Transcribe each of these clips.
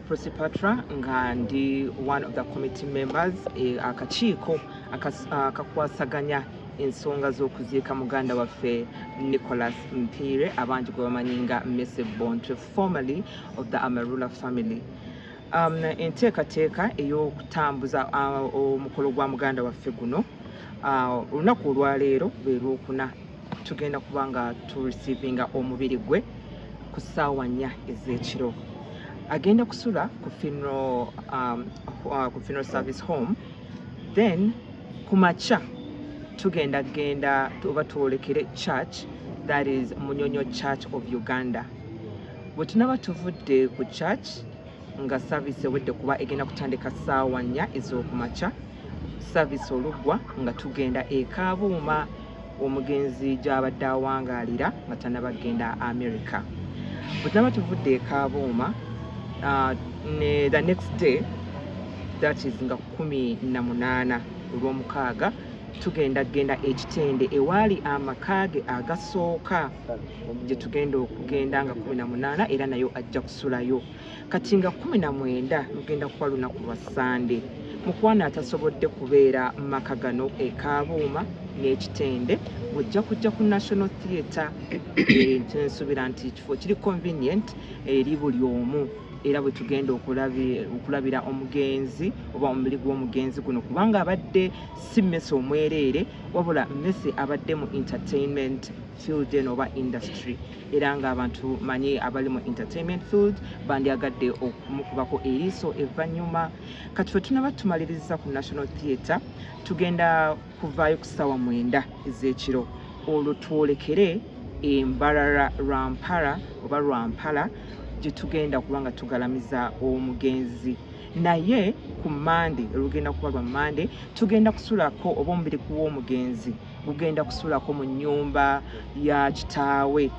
Prosipatra nga ndi one of the committee members akakiiko akakwasaganya ensonga z'okuziika muganda waffe Nicholas Mpire abangi gwe bamanyinga Messi Bontwe, formerly of the Amarula family. Enteekateeka ey'okutambuza omukolo gwa muganda waffe guno olunaku olwaleero lwe Lwokuna tugenda kubanga receiving omubiri gwe ku ssaawa 4 ez'ekiro. Agenda kusula ku funeral service home, then kumacha tugenda oba twolekere church, that is Munyonyo Church of Uganda. Bwe tunaba tuvudde ku church nga service ewedde kuba egenda kutandika ssaawa 4 ez'okumacha, service oluggwa nga tugenda e Kabuuma omugenzi gy'abadde awangaalira nga tannabagenda America. Bwe tunaba tuvudde e Kabuuma, the next day, that is nga 18 olw'omukaaga, tugenda ekitende ewaali amakaage agasooka gye tugenda okugenda nga 18 era nayo ajja kusulayo. Kati nga 19 lugenda kuba lunaku lwa Sande. Mukwana atasobodde kubeera maka gano e Kabuuma n'ekitende, ojja kujja ku National Theatre. Nsuubira nti kifo kiri convenient eri buli omu, era bwe tugenda okulabira omugenzi oba omubiri gw'omugenzi guno, kubanga abadde si Messi omwereere wabula Messi abadde mu entertainment field oba industry, era ng'abantu manyi abali mu entertainment field bandyagadde okumukubako eriiso evvannyuma. Kati ffe tunaba tumaliriza ku National Theatre, tugenda kuvaayo ku ssaawa 9 ez'ekiro, olwo twolekere Mbarara Rwampala gye tugenda kubanga tugalamiza omugenzi. Naye ku Monday, olugenda kuba lwa Monday, tugenda kusulako oba omubiri gw'omugenzi gugenda kusulako mu nnyumba ya kitaawe.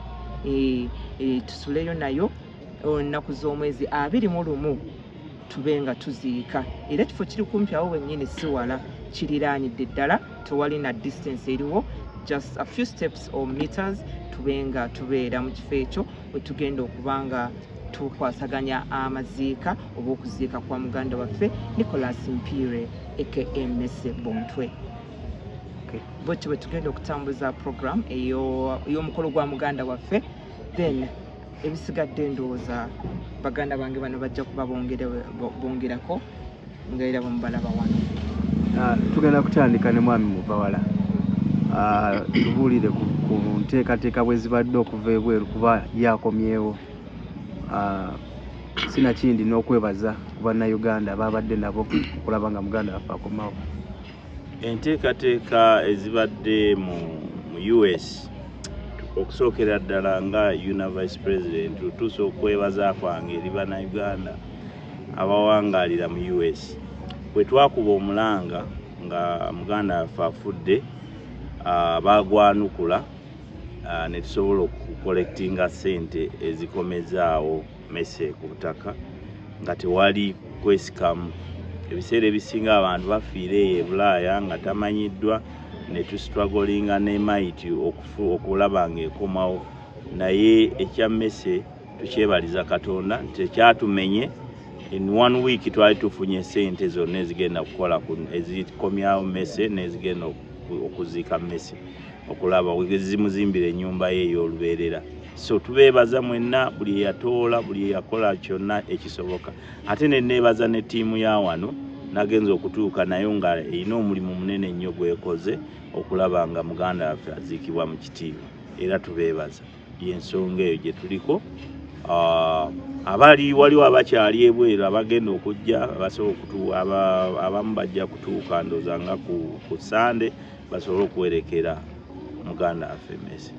Tusuleyo nayo ennaku z'omwezi 21 tube nga tuziika, era kifo kiri kumpi awo wennyini, si wala, kiriraanidde ddala, tewali na distance eriwo, just a few steps or meters tube nga tubeera mu kifo ekyo we tugenda okubanga tukwasaganya amaziika oba okuziika kwa muganda waffe Nicholas Mpire aka Messi Bontwe. Bwekyo bwe tugenda okutambuza program ey'omukolo gwa muganda waffe, then ebisigadde ndowooza baganda bange bano bajja kuba bongerako nga era bamubalaba wano. Tugenda kutandika ne mwami Mubawala. Tubuulire ku nteekateeka bwe zibadde okuva ebweru kuba yakomyewo. Sina kindi n'okwebaza ku bannayuganda babadde nabo okulaba nga muganda waffe akomawo. Enteekateeka ezibadde mu US, okusookera ddala nga Vice President, tutuuse okwebaza kwange eri bannayuganda abawangaalira mu US. Bwe twakuba omulanga nga muganda waffe afudde, bagwanukula ne tusobola okukolektinga ssente ezikomezaawo Messi ku butaka nga tewali kwesikamu. Ebiseera ebisinga abantu bafiira eyo e Bulaaya nga tamanyiddwa, ne tustruggolinga ne maiti okulaba ng'ekomawo, naye ekya Messi tukyebaliza Katonda tekyatumenye. In 1 week twali tufunye ssente zonna ezigenda kukola ezikomyawo Messi n'ezigenda okuziika Messi, okulaba wezimuzimbira ennyumba ye ey'olubeerera. So tubeebaza mwenna, buli yatoola, buli yakola kyonna ekisoboka. Ate ne neebaza ne ttiimu ya wano nagenza okutuuka nayo nga erina omulimu munene nnyo gwekoze okulaba nga muganda waffe aziikibwa mu kitiibwa, era tubeebaza. Y'ensonga eyo gye tuliko. Waliwo abakyali ebweru abagenda okujja abamu bajja kutuuka ndooza nga ku Sande basobole okuwerekera muganda waffe Messi.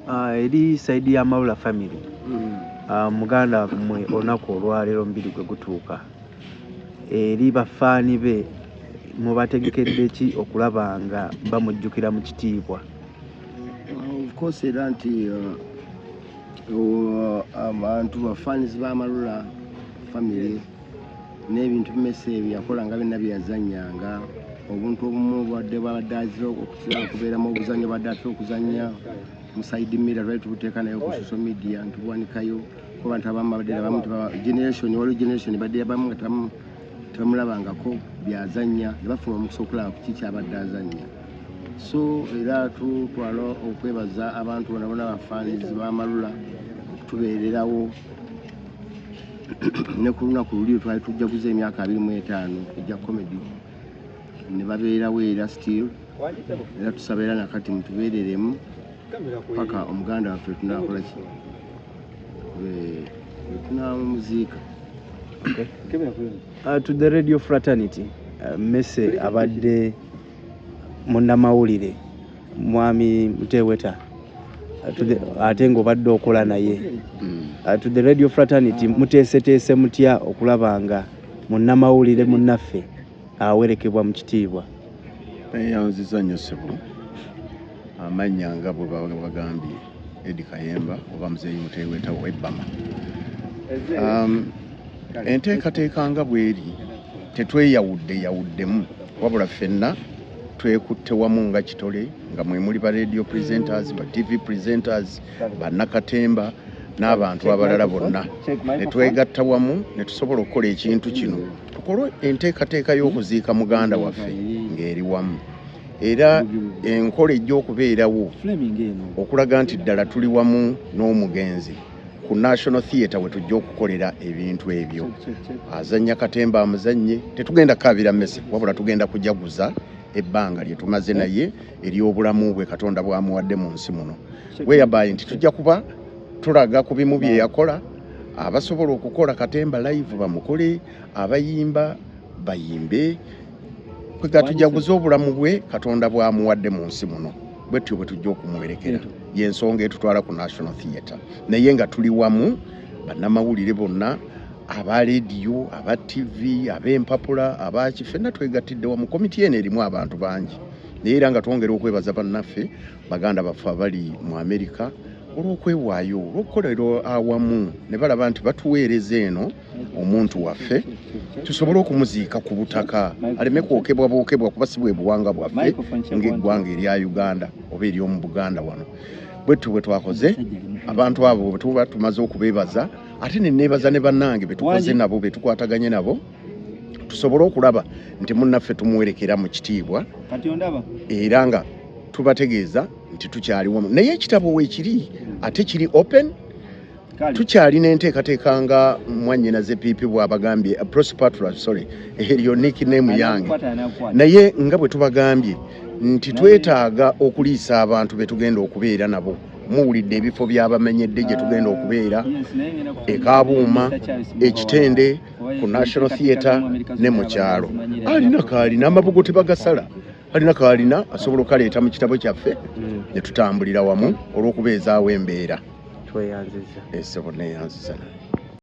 Eri saidi ya Amarula family, muganda mmwe olunaku olwaleero omubiri gwe gutuuka, eri bafaani be mubategekedde ki okulaba nga bamujjukira mu kitiibwa? Of course, era nti abantu bafaanizi ba Amarula family n'ebintu Messi ebyo yakola nga byonna byeyazannyanga, obuntu obumu bwadde babadde azira okubeeramu obuzannyo badde atera okuzannya mu side mirror, lwali tubuteeka nayo ku social media ntubuwanikayo kuba abantu abamu babadde abamu generation waliwo generation badde abamu nga tebamulabangako byazannya ne bafuna omukisa okulaba ku kiki abadde azannya. So era tutwala okwebaza abantu bonabona abafaanizi b'amalula okutubeererawo ne ku lunaku luli twali tujjaguza emyaka 25 ejja comedy ne babeerawo era still era tusaba era nakati mutubeereremu paka omuganda waffe tunakola ki tunamuziika. To the radio fraternity, Messe abadde munnamawulire mwami Muteweta ate ng'obadde okola naye. To the radio fraternity muteeseteese mutya okulaba nga munnamawulire munnaffe awerekebwa mu kitiibwa? Yanziza nnyo ssebo, amannya nga bwe bagambye Eddie Kayemba oba Muzeeyi Muteweta w'Ebbama. Enteekateeka nga bw'eri tetweyawuddemu wabula ffenna twekutte wamu nga kitole nga mwe muli ba radio presenters, ba TV presenters, bannakatemba n'abantu abalala bonna ne twegatta wamu ne tusobola okukola ekintu kino. Tukolwe enteekateeka y'okuziika muganda waffe ng'eri wamu. Era enkola ejja okubeerawo okulaga nti ddala tuli wamu n'omugenzi ku National Theatre we tujja okukolera ebintu ebyo. Azannya katemba amuzannye, tetugenda kabira Messe wabula tugenda kujaguza ebbanga lye tumaze naye ery'obulamu bwe Katonda bw'amuwadde mu nsi muno. Whereby nti tujja kuba tulaga ku bimu bye yakola, abasobola okukola katemba live bamukole, abayimba bayimbe, kwega tujaguza obulamu bwe Katonda bw'amuwadde mu nsi muno. Bwetyo bwe tujja okumuwerekera y'ensonga etutwala ku National Theatre naye nga tuli wamu bannamawulire bonna, aba radio, aba TV, ab'empapula, abaki, ffenna twegattidde wamu. Komiti eno erimu abantu bangi naye era nga twongera okwebaza bannaffe baganda baffe abali mu Amerika olw'okwewaayo olw'okukolera awamu ne balaba nti batuweereza eno omuntu waffe tusobole okumuziika ku butaka aleme kwokebwa kuba si bwe buwanga bwaffe ng'eggwanga erya Uganda oba ery'omu Buganda wano. Bwettu bwe twakoze abantu abo bwe tuba tumaze okubeebaza ate ne neebaza ne bannange be tukoze nabo be tukwataganye nabo tusobole okulaba nti munnaffe tumuwerekera mu kitiibwa era nga tubategeeza nti tukyali wamu. Naye ekitabo weekiri ate kiri open, tukyali n'enteekateeka nga mwannyinaze piipi bw'abagambye Prosper, sorry, eryo nickname yange. Naye nga bwe tubagambye nti twetaaga okuliisa abantu be tugenda okubeera nabo. Muwulidde ebifo by'abamenyedde gye tugenda okubeera Kabuuma, Ekitende, ku National Theatre ne mu kyalo. Alina kaalina amabugo tebagasala, alina kaalina asobola okaleeta mu kitabo kyaffe ne tutambulira wamu olw'okubeezaawo embeera. Tweyanziza. Ese bonna yanziza.